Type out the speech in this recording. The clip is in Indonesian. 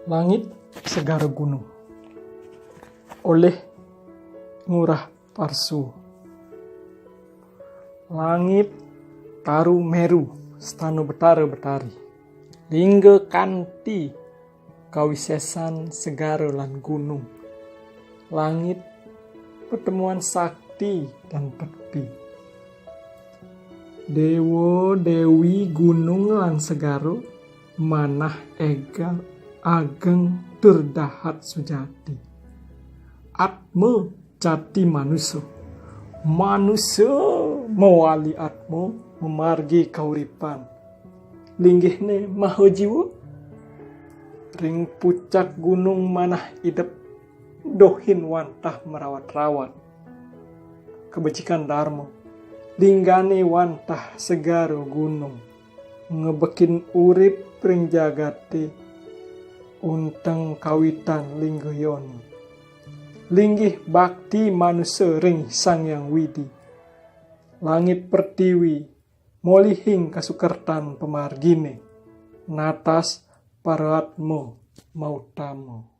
Langit Segara Gunung oleh Ngurah Parsu. Langit taru meru stanu betara-betari, lingga kanti kawisesan segara lan gunung. Langit pertemuan sakti dan pepi, dewa dewi gunung lan segaro manah egal ageng terdahat sujati. Atma jati manusia mewali atma memargi kauripan. Linggihne maha jiwa ring pucak gunung manah idep dohin wantah merawat-rawat. Kebajikan dharma linggane wantah segaro gunung, ngebekin urip ring jagate unteng kawitan linggayoni. Linggih bakti manusia ring sang yang widi. Langit pertiwi molihing kasukertan pemargine, natas paratmo mautamo.